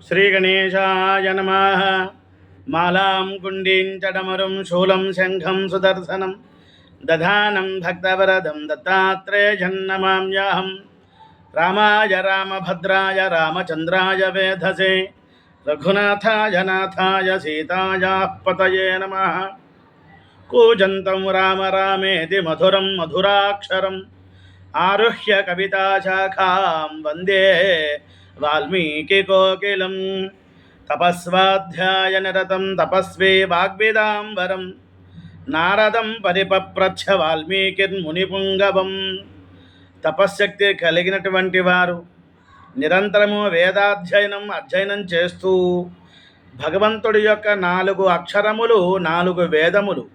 శ్రీగణేశాయ నమః. మాలాం కుండీం చడమరుం శూలం శంఖం సుదర్శనం దధానం భక్తవరదం దత్తాత్రేయన్నమామ్యహం. రామాయ రామభద్రాయ రామచంద్రాయ వేధసే రఘునాథాయ నాథాయ సీతాయాః పతయే నమః. కూజంతం రామ రామేతి మధురం మధురాక్షరం ఆరుహ్య కవితాశాఖాం వందే వాల్మీకికోకిలం. తపస్వాధ్యాయ నిరతం తపస్వీ వాగ్విదాంబరం నారదం పరిపప్రచ్ఛ వాల్మీకిర్మునిపుంగవం. తపశ్శక్తి కలిగినటువంటి వారు నిరంతరము అధ్యయనం చేస్తూ భగవంతుడి యొక్క 4 అక్షరములు 4 వేదములు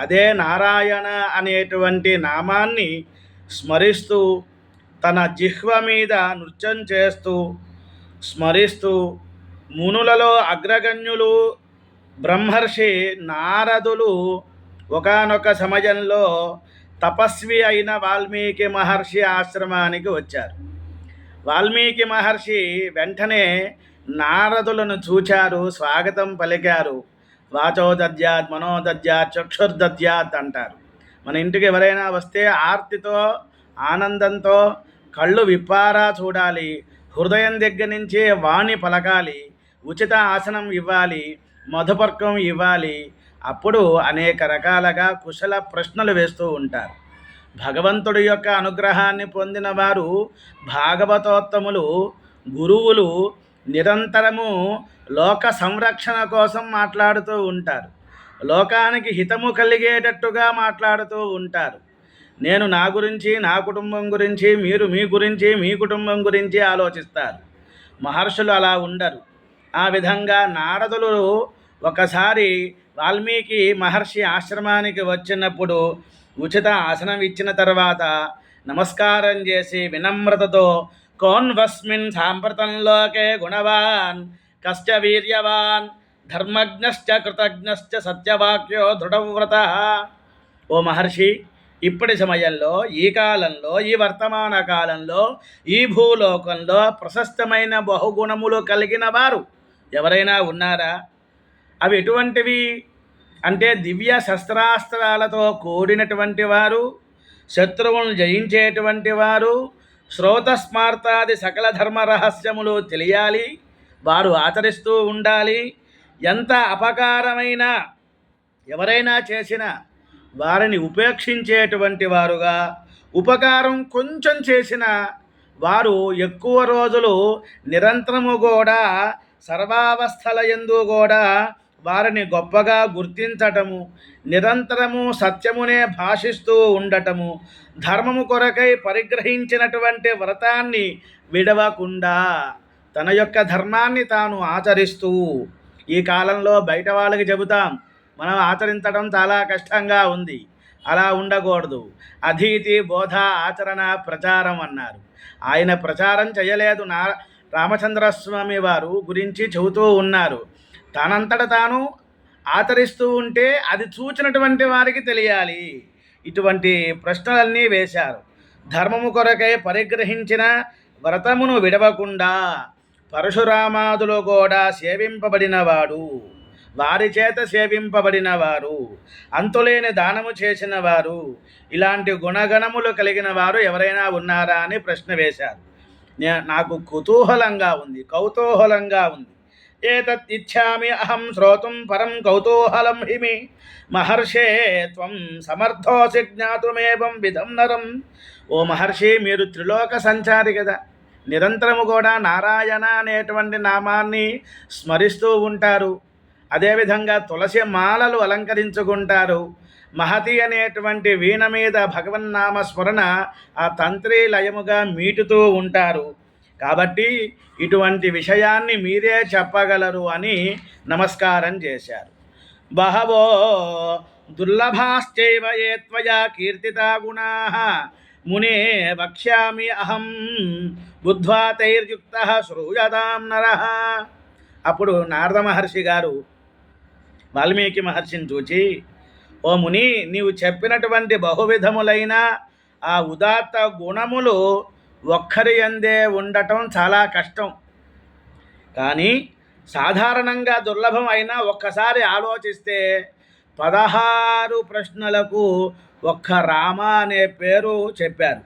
అదే నారాయణ అనేటువంటి నామాన్ని స్మరిస్తూ తన జిహ్వ మీద నృత్యం చేస్తూ స్మరిస్తూ మునులలో అగ్రగణ్యులు బ్రహ్మర్షి నారదులు ఒకానొక సమయంలో తపస్వి అయిన వాల్మీకి మహర్షి ఆశ్రమానికి వచ్చారు. వాల్మీకి మహర్షి వెంటనే నారదులను చూచారు, స్వాగతం పలికారు. వాచోదద్యాత్ మనోదద్యాత్ చక్షుర్దద్యాత్ అంటారు. మన ఇంటికి ఎవరైనా వస్తే ఆర్తితో ఆనందంతో కళ్ళు విప్పారా చూడాలి, హృదయం దగ్గర నుంచే వాణి పలకాలి, ఉచిత ఆసనం ఇవ్వాలి, మధుపర్కం ఇవ్వాలి. అప్పుడు అనేక రకాలుగా కుశల ప్రశ్నలు వేస్తూ ఉంటారు. భగవంతుడి యొక్క అనుగ్రహాన్ని పొందిన వారు భాగవతోత్తములు గురువులు నిరంతరము లోక సంరక్షణ కోసం మాట్లాడుతూ ఉంటారు. లోకానికి హితము కలిగేటట్టుగా మాట్లాడుతూ ఉంటారు. నేను నా గురించి, నా కుటుంబం గురించి, మీరు మీ గురించి, మీ కుటుంబం గురించి ఆలోచిస్తారు. మహర్షులు అలా ఉండరు. ఆ విధంగా నారదులు ఒకసారి వాల్మీకి మహర్షి ఆశ్రమానికి వచ్చినప్పుడు ఉచిత ఆసనం ఇచ్చిన తర్వాత నమస్కారం చేసి వినమ్రతతో కోన్వస్మిన్ సాంప్రతంలోకే గుణవాన్ కశ్చ వీర్యవాన్ ధర్మజ్ఞశ్చ కృతజ్ఞశ్చ సత్యవాక్యో దృఢవ్రత. ఓ మహర్షి, ఇప్పటి సమయంలో, ఈ కాలంలో, ఈ వర్తమాన కాలంలో, ఈ భూలోకంలో ప్రశస్తమైన బహుగుణములు కలిగిన వారు ఎవరైనా ఉన్నారా? అవి ఎటువంటివి అంటే దివ్య శస్త్రాస్త్రాలతో కూడినటువంటి వారు, శత్రువులను జయించేటువంటి వారు, శ్రోతస్మార్తాది సకల ధర్మ రహస్యములు తెలియాలి, వారు ఆచరిస్తూ ఉండాలి. ఎంత అపకారమైన ఎవరైనా చేసిన వారిని ఉపేక్షించేటువంటి వారుగా, ఉపకారం కొంచెం చేసిన వారు ఎక్కువ రోజులు నిరంతరము కూడా సర్వావస్థల యందు కూడా వారిని గొప్పగా గుర్తించటము, నిరంతరము సత్యమునే భాషిస్తూ ఉండటము, ధర్మము కొరకై పరిగ్రహించినటువంటి వ్రతాన్ని విడవకుండా తన యొక్క ధర్మాన్ని తాను ఆచరిస్తూ, ఈ కాలంలో బయట వాళ్ళకి చెబుతాం, మనం ఆచరించడం చాలా కష్టంగా ఉంది. అలా ఉండకూడదు. అధీతి బోధ ఆచరణ ప్రచారం అన్నారు. ఆయన ప్రచారం చేయలేదు. రామచంద్రస్వామి వారు గురించి చెబుతూ ఉన్నారు. తనంతట తాను ఆచరిస్తూ ఉంటే అది చూచినటువంటి వారికి తెలియాలి. ఇటువంటి ప్రశ్నలన్నీ వేశారు. ధర్మము కొరకై పరిగ్రహించిన వ్రతమును విడవకుండా పరశురామాదులు కూడా సేవింపబడినవాడు, వారి చేత సేవింపబడినవారు, అంతులేని దానము చేసిన వారు, ఇలాంటి గుణగణములు కలిగిన వారు ఎవరైనా ఉన్నారా అని ప్రశ్న వేశారు. నాకు కుతూహలంగా ఉంది, కౌతూహలంగా ఉంది. ఏతత్ ఇచ్ఛామి అహం శ్రోతుం పరం కౌతూహలం హిమి మహర్షే త్వం సమర్థోసి జ్ఞాతుమేవం విధం నరం. ఓ మహర్షి, మీరు త్రిలోక సంచారి కదా, నిరంతరము కూడా నారాయణ అనేటువంటి నామాన్ని స్మరిస్తూ ఉంటారు. అదేవిధంగా తులసి మాలలు అలంకరించుకుంటారు. మహతి అనేటువంటి వీణ మీద భగవన్నామ స్మరణ ఆ తంత్రి లయముగా మీటుతూ ఉంటారు. కాబట్టి ఇటువంటి విషయాన్ని మీరే చెప్పగలరు అని నమస్కారం చేశారు. బహవో దుర్లభాశ్చైవ ఏ త్వయా కీర్తితా గుణాః మునే వక్ష్యామి అహం బుద్ధ్వా తైర్యుక్తః శ్రూయతాం నరః. అప్పుడు నారద మహర్షి గారు వాల్మీకి మహర్షిని చూచి, ఓ ముని, నీవు చెప్పినటువంటి బహువిధములైన ఆ ఉదాత్త గుణములు ఒక్కరి యందే ఉండటం చాలా కష్టం. కానీ సాధారణంగా దుర్లభం అయినా ఒక్కసారి ఆలోచిస్తే 16 ప్రశ్నలకు ఒక్క రామ అనే పేరు చెప్పారు.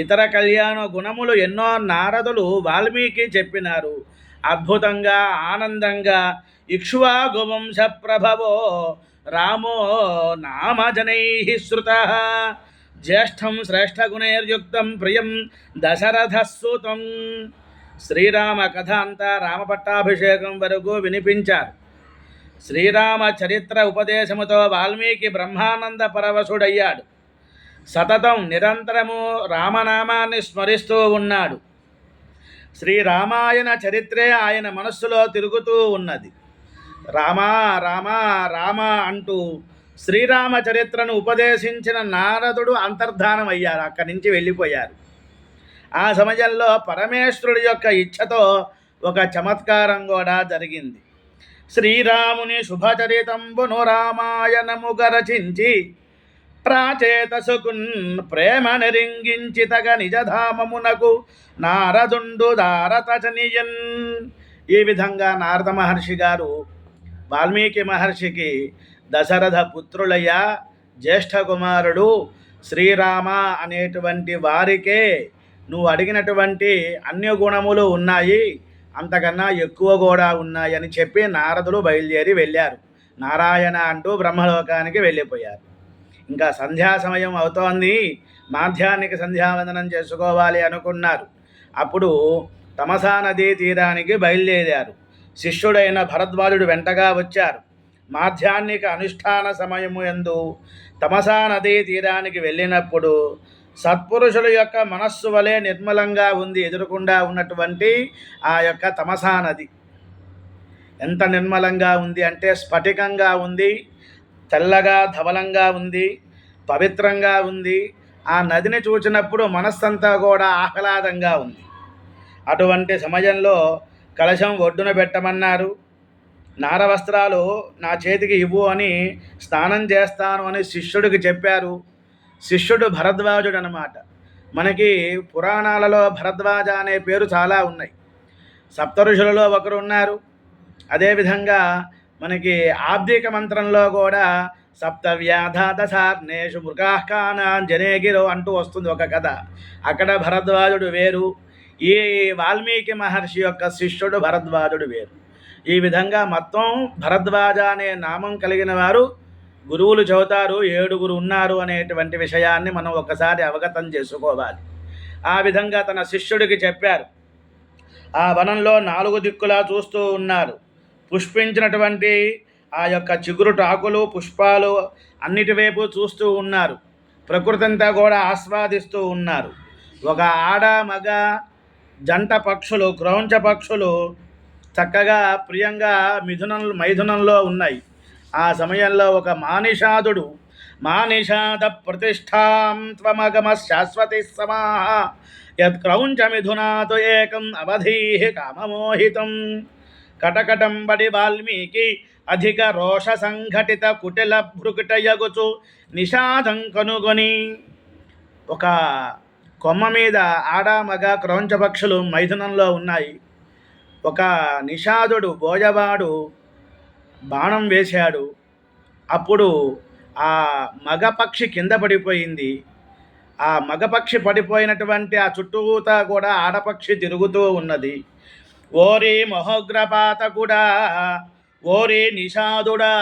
ఇతర కళ్యాణ గుణములు ఎన్నో నారదులు వాల్మీకి చెప్పినారు. అద్భుతంగా ఆనందంగా ఇక్ష్వాగువంశ ప్రభవో రామో నామజనై శ్రుత జ్యేష్ఠం శ్రేష్ఠగుణైర్యుక్తం ప్రియం దశరథసుతం. శ్రీరామ కథ అంతా రామపట్టాభిషేకం వరకు వినిపించారు. శ్రీరామ చరిత్ర ఉపదేశముతో వాల్మీకి బ్రహ్మానంద పరవశుడయ్యాడు. సతతం నిరంతరము రామనామాన్ని స్మరిస్తూ ఉన్నాడు. శ్రీరామాయణ చరిత్రే ఆయన మనస్సులో తిరుగుతూ ఉన్నది. రామా రామా రామ అంటూ శ్రీరామ చరిత్రను ఉపదేశించిన నారదుడు అంతర్ధానం అయ్యారు. అక్కడి నుంచి వెళ్ళిపోయారు. ఆ సమయంలో పరమేశ్వరుడి యొక్క ఇచ్ఛతో ఒక చమత్కారం కూడా జరిగింది. శ్రీరాముని శుభచరితంబును రామాయణముగ రచించి ప్రాచేతసుకున్ ప్రేమ నిరింగించి తగ నిజధామమునకు నారదుండు దారతచనియన్. ఈ విధంగా నారద మహర్షి గారు వాల్మీకి మహర్షికి దశరథ పుత్రులయ్య జ్యేష్ఠ కుమారుడు శ్రీరామ అనేటువంటి వారికే నువ్వు అడిగినటువంటి అన్య గుణములు ఉన్నాయి, అంతకన్నా ఎక్కువ కూడా ఉన్నాయని చెప్పి నారదులు బయలుదేరి వెళ్ళారు. నారాయణ అంటూ బ్రహ్మలోకానికి వెళ్ళిపోయారు. ఇంకా సంధ్యా సమయం అవుతోంది, మాధ్యాహ్నిక సంధ్యావందనం చేసుకోవాలి అనుకున్నారు. అప్పుడు తమసా నదీ తీరానికి బయలుదేరారు. శిష్యుడైన భరద్వాజుడు వెంటగా వచ్చారు. మాధ్యాహ్నిక అనుష్ఠాన సమయము యందు తమసా నదీ తీరానికి వెళ్ళినప్పుడు సత్పురుషుల యొక్క మనస్సు వలె నిర్మలంగా ఉంది ఎదురుకుండా ఉన్నటువంటి ఆ యొక్క తమసా నది. ఎంత నిర్మలంగా ఉంది అంటే స్ఫటికంగా ఉంది, తెల్లగా ధవలంగా ఉంది, పవిత్రంగా ఉంది. ఆ నదిని చూసినప్పుడు మనస్సంతా కూడా ఆహ్లాదంగా ఉంది. అటువంటి సమయంలో కలశం ఒడ్డున పెట్టమన్నారు. నారవస్త్రాలు నా చేతికి ఇవ్వు అని స్నానం చేస్తాను అని శిష్యుడికి చెప్పారు. శిష్యుడు భరద్వాజుడు అన్నమాట. మనకి పురాణాలలో భరద్వాజ అనే పేరు చాలా ఉన్నాయి. సప్తఋషులలో ఒకరు ఉన్నారు. అదేవిధంగా మనకి ఆబ్దిక మంత్రంలో కూడా సప్తవ్యాధ మృగాహ్కానాన్ జనేగిరో అంటూ వస్తుంది ఒక కథ. అక్కడ భరద్వాజుడు వేరు, ఈ వాల్మీకి మహర్షి యొక్క శిష్యుడు భరద్వాజుడు వేరు. ఈ విధంగా మొత్తం భరద్వాజ అనే నామం కలిగిన వారు గురువులు చెబుతారు 7 ఉన్నారు అనేటువంటి విషయాన్ని మనం ఒకసారి అవగతం చేసుకోవాలి. ఆ విధంగా తన శిష్యుడికి చెప్పారు. ఆ వనంలో 4 దిక్కులా చూస్తూ ఉన్నారు. పుష్పించినటువంటి ఆ యొక్క చిగురుట ఆకులు పుష్పాలు అన్నిటి వైపు చూస్తూ ఉన్నారు. ప్రకృతి అంతా కూడా ఆస్వాదిస్తూ ఉన్నారు. ఒక ఆడ మగ జంట పక్షులు క్రౌంచ పక్షులు చక్కగా ప్రియంగా మైథునంలో ఉన్నాయి. ఆ సమయంలో ఒక మానిషాదుడు మానిషాద ప్రతిష్టాం త్వమగమ శాశ్వతి సమాహ యత్ క్రౌంచ మిథునాతో ఏకం అవధీః కామమోహితం. కటకటం బడి వాల్మీకి అధిక రోష సంఘటిత కుటిల భృకుటయగుచు నిషాదం కనుగొని. ఒక కొమ్మ మీద ఆడ మగ క్రౌంచ పక్షులు మైథునంలో ఉన్నాయి. ఒక నిషాదుడు బోయవాడు బాణం వేశాడు. అప్పుడు ఆ మగపక్షి కింద పడిపోయింది. ఆ మగపక్షి పడిపోయినటువంటి ఆ చుట్టూతా కూడా ఆడపక్షి తిరుగుతూ ఉన్నది. ఓరి మహోగ్రపాతకుడా, ఓరి నిషాదుడా,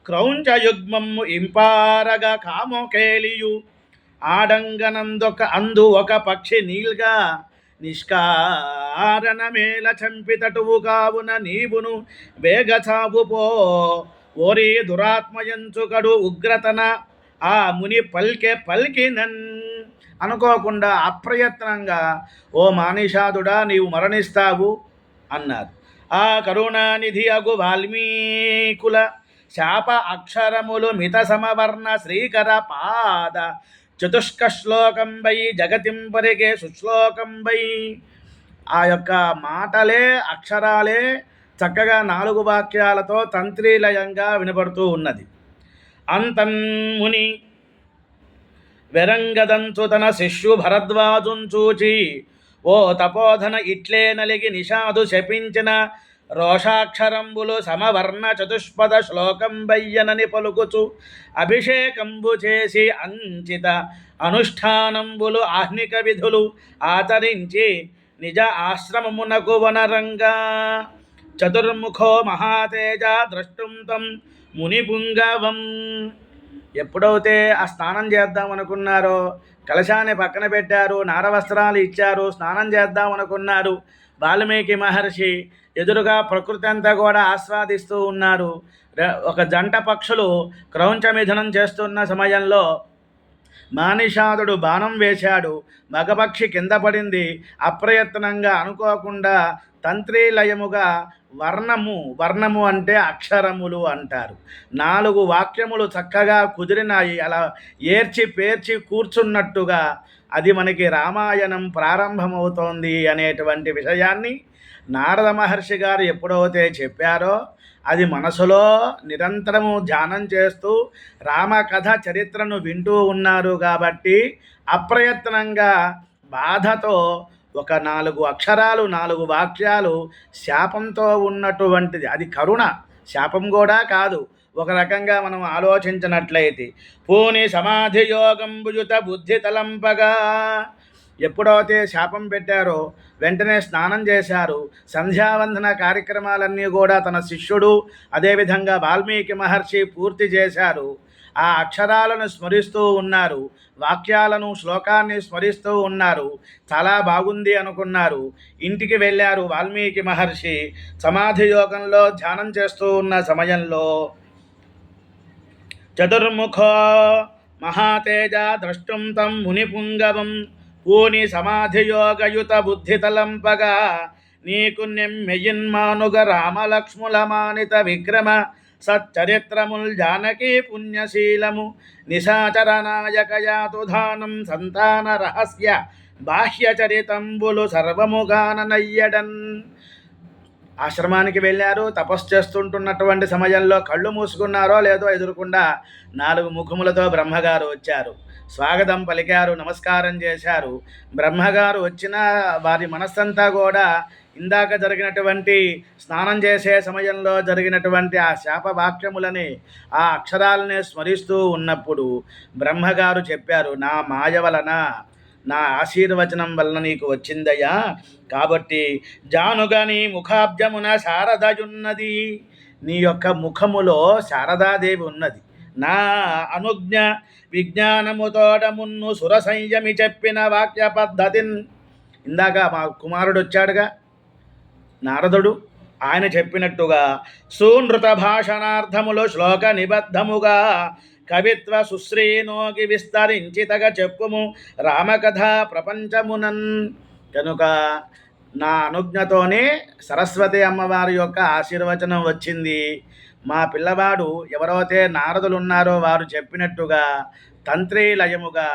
క్రౌంచయుగ్మము ఇంపారగా కామోకేలియు ఆడంగనందొక అందు ఒక పక్షి నీల్గా నిష్కారణమేల చంపితటువు కావున నీవును వేగ చావుపో. ఓరి దురాత్మయంచుకడు ఉగ్రతన ఆ ముని పల్కినన్. అనుకోకుండా అప్రయత్నంగా ఓ మానిషాదుడా నీవు మరణిస్తావు అన్నారు. ఆ కరుణానిధి అగు వాల్మీకుల శాప అక్షరములు మిత సమవర్ణ శ్రీకర పాద చతుష్క శ్లోకంబై జగతింపరిగే సుశ్లోకంబై. ఆ యొక్క మాటలే అక్షరాలే చక్కగా 4 వాక్యాలతో తంత్రీలయంగా వినబడుతూ ఉన్నది. అంతన్ముని వెరంగదంచు తన శిష్యు భరద్వాజున్ చూచి ఓ తపోధన ఇట్లే నలిగి నిషాదు శపించిన రోషాక్షరంబులు సమవర్ణ చతుష్పద శ్లోకం బయ్యనని పలుకుచు అభిషేకంబు చేసి అంచిత అనుష్ఠానంబులు ఆహ్నిక విధులు ఆచరించి నిజ ఆశ్రమమునకు వనరంగా చతుర్ముఖో మహాతేజ ద్రష్టుం తం మునిపుంగవం. ఎప్పుడైతే ఆ స్నానం చేద్దాం అనుకున్నారో కలశాన్ని పక్కన పెట్టారు, నారవస్త్రాలు ఇచ్చారు, స్నానం చేద్దాం అనుకున్నారు. వాల్మీకి మహర్షి ఎదురుగా ప్రకృతి అంతా కూడా ఆస్వాదిస్తూ ఉన్నారు. ఒక జంట పక్షులు క్రౌంచమిథునం చేస్తున్న సమయంలో మానిషాదుడు బాణం వేశాడు. మగపక్షి కింద పడింది. అప్రయత్నంగా అనుకోకుండా తంత్రీలయముగా వర్ణము అంటే అక్షరములు అంటారు. 4 వాక్యములు చక్కగా కుదిరినాయి. అలా ఏర్చి పేర్చి కూర్చున్నట్టుగా అది మనకి రామాయణం ప్రారంభమవుతోంది అనేటువంటి విషయాన్ని నారద మహర్షి గారు ఎప్పుడైతే చెప్పారో అది మనసులో నిరంతరము ధ్యానం చేస్తూ రామకథ చరిత్రను వింటూ ఉన్నారు. కాబట్టి అప్రయత్నంగా బాధతో ఒక 4 అక్షరాలు 4 వాక్యాలు శాపంతో ఉన్నటువంటిది. అది కరుణ, శాపం కూడా కాదు. ఒక రకంగా మనం ఆలోచించినట్లయితే పూని సమాధి యోగం భుజుత బుద్ధి తలంపగా ఎప్పుడైతే శాపం పెట్టారో వెంటనే స్నానం చేశారు. సంధ్యావందన కార్యక్రమాలన్నీ కూడా తన శిష్యుడు అదేవిధంగా వాల్మీకి మహర్షి పూర్తి చేశారు. ఆ అక్షరాలను స్మరిస్తూ ఉన్నారు, వాక్యాలను శ్లోకాన్ని స్మరిస్తూ ఉన్నారు. చాలా బాగుంది అనుకున్నారు. ఇంటికి వెళ్ళారు. వాల్మీకి మహర్షి సమాధి యోగంలో ధ్యానం చేస్తూ ఉన్న సమయంలో చతుర్ముఖో మహాతేజ ద్రష్టుం తం మునిపుంగవం పూని సమాధియోగయుత బుద్ధితలంపగా నీకు నెమ్మెయిన్మానుగ రామలక్ష్ముల మానిత విక్రమ సచ్చరిత్రముల్ జానకీ పుణ్యశీలము నిశాచరనాయకయాతుధానం సంతాన రహస్య బాహ్యచరితంబులు సర్వముగాననయ్యడన్. ఆశ్రమానికి వెళ్ళారు. తపస్సు చేస్తుంటున్నటువంటి సమయంలో కళ్ళు మూసుకున్నారో లేదో ఎదురుకుండా 4 ముఖములతో బ్రహ్మగారు వచ్చారు. స్వాగతం పలికారు, నమస్కారం చేశారు. బ్రహ్మగారు వచ్చిన వారి మనస్సంతా కూడా ఇందాక జరిగినటువంటి స్నానం చేసే సమయంలో జరిగినటువంటి ఆ శాప వాక్యములని ఆ అక్షరాలనే స్మరిస్తూ ఉన్నప్పుడు బ్రహ్మగారు చెప్పారు, నా మాయ వలన నా ఆశీర్వచనం వలన నీకు వచ్చిందయ్యా. కాబట్టి జానుగా నీ ముఖాబ్జమున శారదయున్నది, నీ యొక్క ముఖములో శారదాదేవి ఉన్నది. నా అనుజ్ఞ విజ్ఞానముతోడమున్ను సుర సంయమి చెప్పిన వాక్య పద్ధతిన్. ఇందాక మా కుమారుడు వచ్చాడుగా నారదుడు, ఆయన చెప్పినట్టుగా సూనృత భాషణార్థములు శ్లోక నిబద్ధముగా కవిత్వ సుశ్రీనోగి విస్తరించితగా చెప్పుము రామకథ ప్రపంచమునన్. కనుక నా అనుజ్ఞతోనే సరస్వతి అమ్మవారి యొక్క ఆశీర్వచనం వచ్చింది. మా పిల్లవాడు ఎవరైతే నారదులు ఉన్నారో వారు చెప్పినట్టుగా తంత్రీలయముగా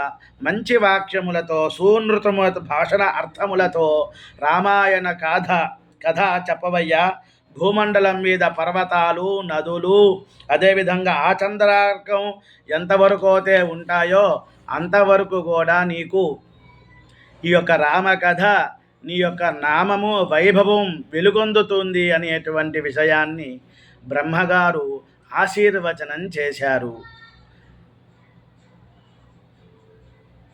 మంచి వాక్యములతో సూనృతము భాషణ అర్థములతో రామాయణ కథ చెప్పవయ్యా. భూమండలం మీద పర్వతాలు, నదులు, అదేవిధంగా ఆ చంద్రార్కం ఎంతవరకు అయితే ఉంటాయో అంతవరకు కూడా నీకు ఈ యొక్క రామకథ, నీ యొక్క నామము వైభవం వెలుగొందుతుంది అనేటువంటి విషయాన్ని బ్రహ్మగారు ఆశీర్వచనం చేశారు.